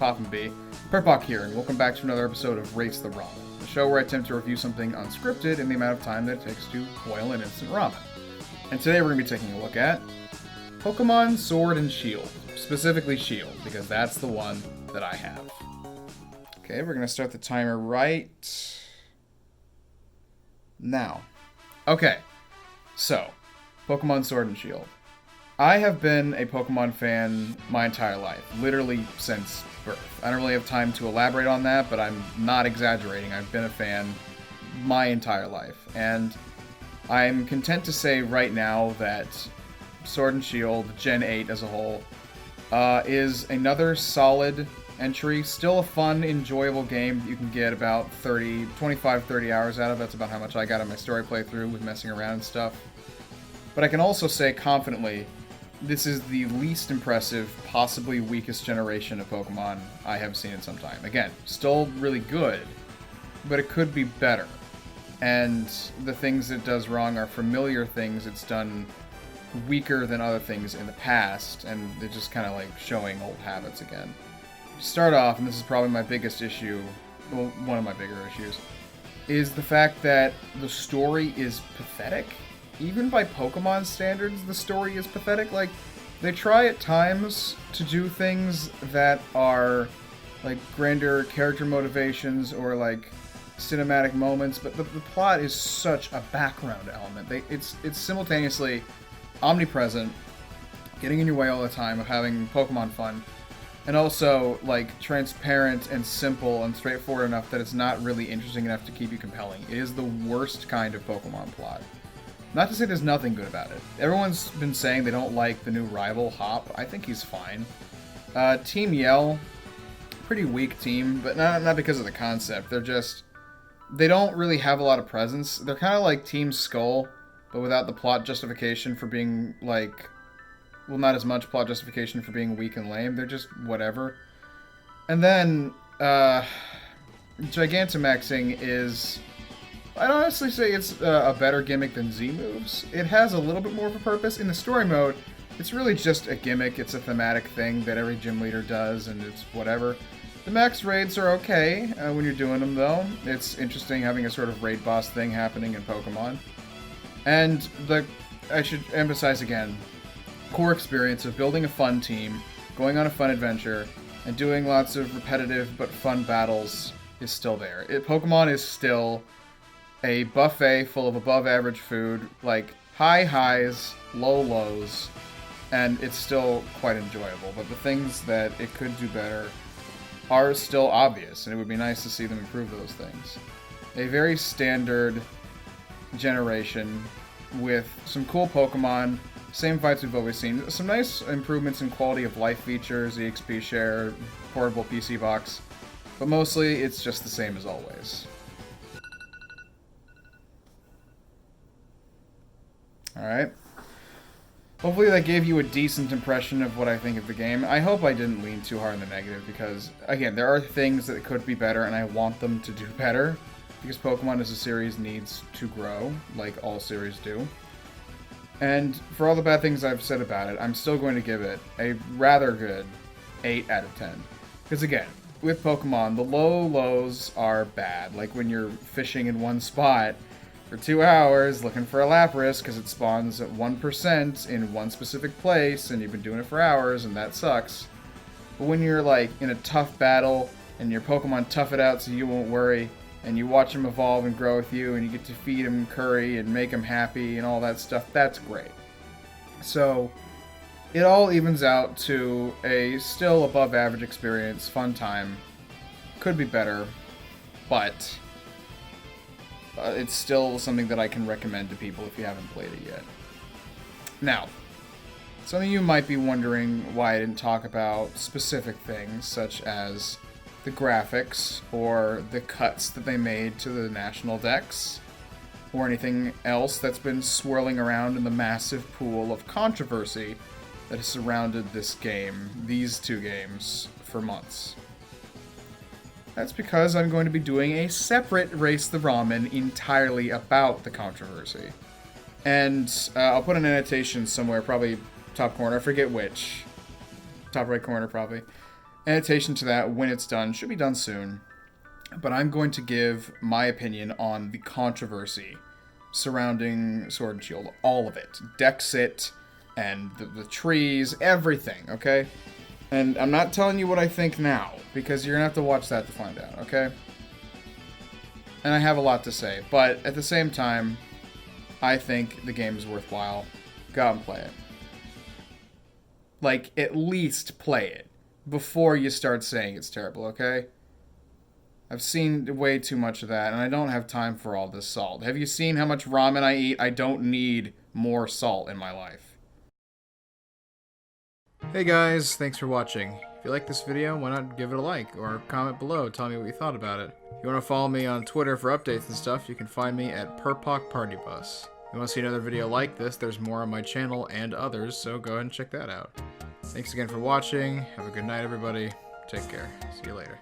Poppin' B. Perpok here, and welcome back to another episode of Race the Ramen, the show where I attempt to review something unscripted in the amount of time that it takes to boil an instant ramen. And today we're going to be taking a look at Pokemon Sword and Shield. Specifically Shield, because that's the one that I have. Okay, we're going to start the timer right now. Okay, so, Pokemon Sword and Shield. I have been a Pokemon fan my entire life, literally since birth. I don't really have time to elaborate on that, but I'm not exaggerating. I've been a fan my entire life, and I'm content to say right now that Sword and Shield, Gen 8 as a whole, is another solid entry. Still a fun, enjoyable game you can get about 25-30 hours out of. That's about how much I got on my story playthrough with messing around and stuff. But I can also say confidently, this is the least impressive, possibly weakest generation of Pokemon I have seen in some time. Again, still really good, but it could be better. And the things it does wrong are familiar things it's done weaker than other things in the past, and they're just kind of like showing old habits again. To start off, and this is probably my biggest issue, well, one of my bigger issues, is the fact that the story is pathetic. Even by Pokemon standards, the story is pathetic. Like, they try at times to do things that are, like, grander character motivations or, like, cinematic moments, but the plot is such a background element. It's simultaneously omnipresent, getting in your way all the time of having Pokemon fun, and also, like, transparent and simple and straightforward enough that it's not really interesting enough to keep you compelling. It is the worst kind of Pokemon plot. Not to say there's nothing good about it. Everyone's been saying they don't like the new rival, Hop. I think he's fine. Team Yell, pretty weak team, but not because of the concept. They don't really have a lot of presence. They're kind of like Team Skull, but without the plot justification for being, like, well, not as much plot justification for being weak and lame. They're just whatever. And then, Gigantamaxing is, I'd honestly say it's a better gimmick than Z-Moves. It has a little bit more of a purpose. In the story mode, it's really just a gimmick. It's a thematic thing that every gym leader does, and it's whatever. The max raids are okay when you're doing them, though. It's interesting having a sort of raid boss thing happening in Pokemon. And I should emphasize again, core experience of building a fun team, going on a fun adventure, and doing lots of repetitive but fun battles is still there. Pokemon is still a buffet full of above-average food, like high highs, low lows, and it's still quite enjoyable. But the things that it could do better are still obvious, and it would be nice to see them improve those things. A very standard generation with some cool Pokemon, same fights we've always seen, some nice improvements in quality of life features, EXP share, portable PC box, but mostly it's just the same as always. Alright. Hopefully that gave you a decent impression of what I think of the game. I hope I didn't lean too hard in the negative because, again, there are things that could be better and I want them to do better because Pokemon as a series needs to grow, like all series do. And for all the bad things I've said about it, I'm still going to give it a rather good 8 out of 10. Because, again, with Pokemon, the low lows are bad. Like when you're fishing in one spot for 2 hours looking for a Lapras because it spawns at 1% in one specific place and you've been doing it for hours and that sucks. But when you're like in a tough battle and your Pokemon tough it out so you won't worry and you watch them evolve and grow with you and you get to feed them curry and make them happy and all that stuff, that's great. So it all evens out to a still above average experience, fun time. Could be better, but it's still something that I can recommend to people if you haven't played it yet. Now, some of you might be wondering why I didn't talk about specific things, such as the graphics, or the cuts that they made to the national decks, or anything else that's been swirling around in the massive pool of controversy that has surrounded this game, these two games, for months. That's because I'm going to be doing a separate Race the Ramen entirely about the controversy. And I'll put an annotation somewhere, probably top corner, I forget which. Top right corner, probably. annotation to that when it's done. Should be done soon. But I'm going to give my opinion on the controversy surrounding Sword and Shield. All of it. Dexit and the trees, everything, okay? And I'm not telling you what I think now, because you're going to have to watch that to find out, okay? And I have a lot to say, but at the same time, I think the game is worthwhile. Go out and play it. Like, at least play it before you start saying it's terrible, okay? I've seen way too much of that, and I don't have time for all this salt. Have you seen how much ramen I eat? I don't need more salt in my life. Hey guys, thanks for watching. If you like this video, why not give it a like, or comment below telling me what you thought about it. If you want to follow me on Twitter for updates and stuff, you can find me at PerpocPartyBus. If you want to see another video like this, there's more on my channel and others, so go ahead and check that out. Thanks again for watching. Have a good night, everybody. Take care. See you later.